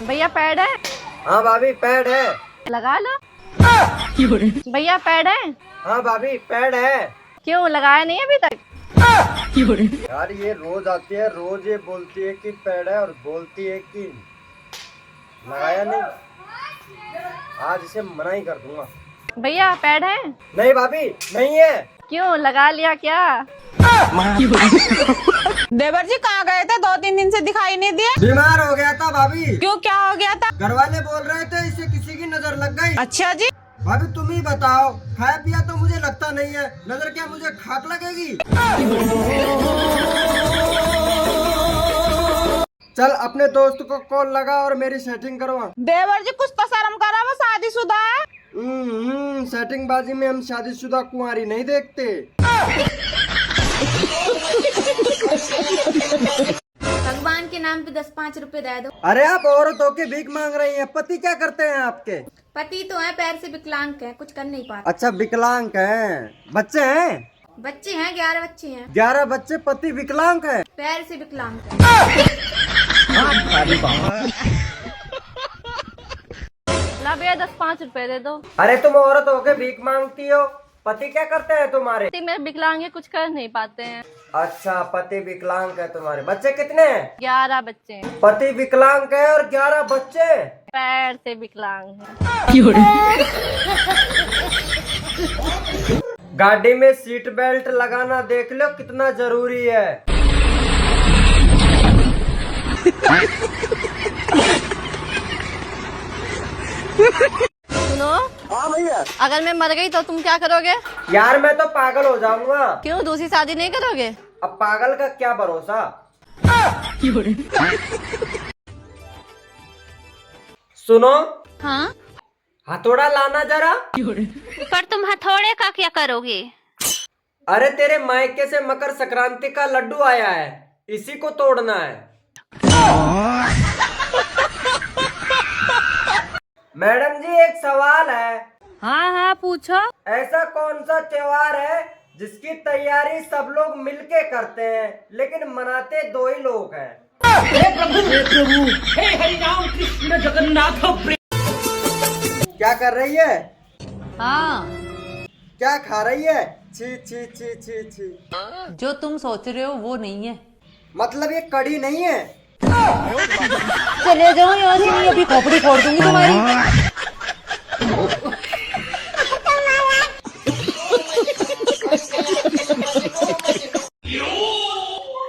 भैया पैड है? हाँ भाभी पैड है। लगा लो। भैया पैड है? हाँ भाभी पैड है। क्यों लगाया नहीं अभी तक? यार ये रोज आती है, रोज ये बोलती है कि पैड है और बोलती है कि लगाया नहीं। आज इसे मना ही कर दूंगा। भैया पैड है? नहीं भाभी नहीं है। क्यों लगा लिया क्या? देवर जी कहाँ गए थे? 2-3 दिन से दिखाई नहीं दिए। बीमार हो गया था भाभी। क्यों, क्या हो गया था? घर वाले बोल रहे थे इसे किसी की नजर लग गई। अच्छा जी। भाभी तुम ही बताओ, खाया पिया तो मुझे लगता नहीं है, नजर क्या मुझे खाक लगेगी? चल अपने दोस्त को कॉल लगा और मेरी सेटिंग करवा। देवर जी कुछ तो शर्म करा, वो शादीशुदा है। सेटिंग बाजी में हम शादीशुदा कुंवारी नहीं देखते। भगवान के नाम पे 10-5 रुपए दे दो। अरे आप औरत होके भीख मांग रही हैं, पति क्या करते हैं आपके? पति तो है, पैर से विकलांग है, कुछ कर नहीं पाते। अच्छा विकलांग हैं, बच्चे हैं? बच्चे हैं, 11 बच्चे हैं। 11 बच्चे, पति विकलांग है? पैर से विकलांग है। ला भैया 10-5 रुपए दे दो। अरे तुम औरत होके भीख मांगती हो, पति क्या करते हैं तुम्हारे? पति मेरे विकलांग है, कुछ कर नहीं पाते हैं। अच्छा पति विकलांग है तुम्हारे। बच्चे कितने हैं? 11 बच्चे हैं। पति विकलांग है और 11 बच्चे पैर से विकलांग है। गाड़ी में सीट बेल्ट लगाना देख लो कितना जरूरी है। सुनो, हाँ भैया। अगर मैं मर गई तो तुम क्या करोगे? यार मैं तो पागल हो जाऊंगा। क्यों, दूसरी शादी नहीं करोगे? अब पागल का क्या भरोसा। सुनो, हाँ, हथौड़ा लाना जरा। पर तुम हथौड़े का क्या करोगे? अरे तेरे मायके से मकर संक्रांति का लड्डू आया है, इसी को तोड़ना है। मैडम जी एक सवाल है। हाँ हाँ पूछो। ऐसा कौन सा त्योहार है जिसकी तैयारी सब लोग मिलके करते हैं लेकिन मनाते 2 ही लोग हैं? हे हरि राम कृष्ण जगन्नाथ। क्या कर रही है? हाँ, क्या खा रही है? छी छी छी छी छी। जो तुम सोच रहे हो वो नहीं है। मतलब ये कड़ी नहीं है? चले जाओ यहाँ से, नहीं अभी खोपड़ी फोड़ दूंगी तुम्हारी।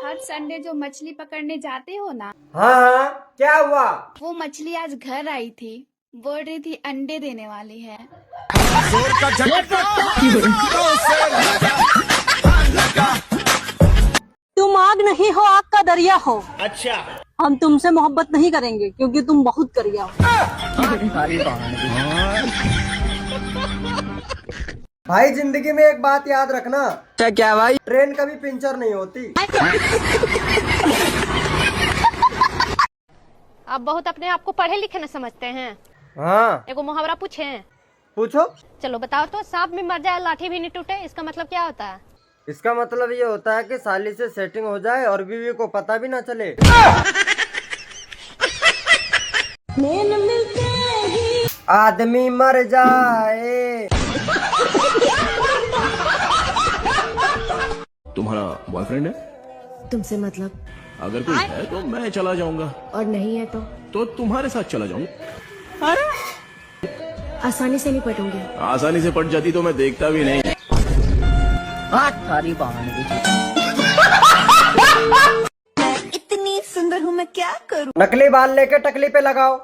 हर संडे जो मछली पकड़ने जाते हो ना, हाँ हाँ क्या हुआ? वो मछली आज घर आई थी, बोल रही थी अंडे देने वाली है। तुम आग नहीं हो, आग का दरिया हो। अच्छा, हम तुमसे मोहब्बत नहीं करेंगे क्योंकि तुम बहुत करिया हो। भाई जिंदगी में एक बात याद रखना। क्या भाई? ट्रेन कभी पंचर नहीं होती। आप बहुत अपने आप को पढ़े लिखे न समझते हैं। हाँ एगो मुहावरा पूछे? पूछो। चलो बताओ तो, सांप भी मर जाए लाठी भी नहीं टूटे, इसका मतलब क्या होता है? इसका मतलब ये होता है कि साली से सेटिंग हो जाए और बीवी को पता भी ना चले। आदमी मर जाए। तुम्हारा बॉयफ्रेंड है? तुमसे मतलब? अगर कोई है तो मैं चला जाऊंगा, और नहीं है तो तुम्हारे साथ चला जाऊंगा। आसानी से नहीं पटूंगी। आसानी से पट जाती तो मैं देखता भी नहीं। इतनी सुंदर हूँ मैं, क्या करूँ? नकली बाल लेके टकली पे लगाओ।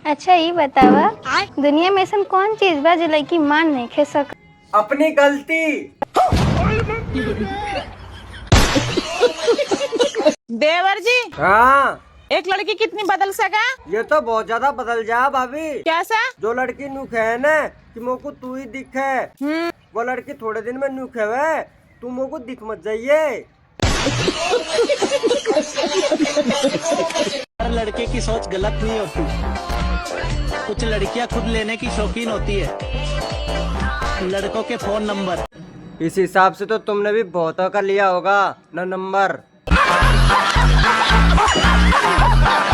अच्छा ये बतावा, दुनिया में ऐसा कौन चीज बा जो लड़की मान नहीं खे सक? अपनी गलती। देवर जी, हाँ एक लड़की कितनी बदल सके? ये तो बहुत ज्यादा बदल जा भाभी। कैसा? जो लड़की नुख है ना कि मोको तू ही दिखे, वो लड़की थोड़े दिन में नुख है, तू मोको दिख मत जाइए। हर लड़के की सोच गलत नहीं होती। कुछ लड़कियां खुद लेने की शौकीन होती है। लड़कों के फोन नंबर। इस हिसाब से तो तुमने भी बहुतों का लिया होगा ना नंबर। है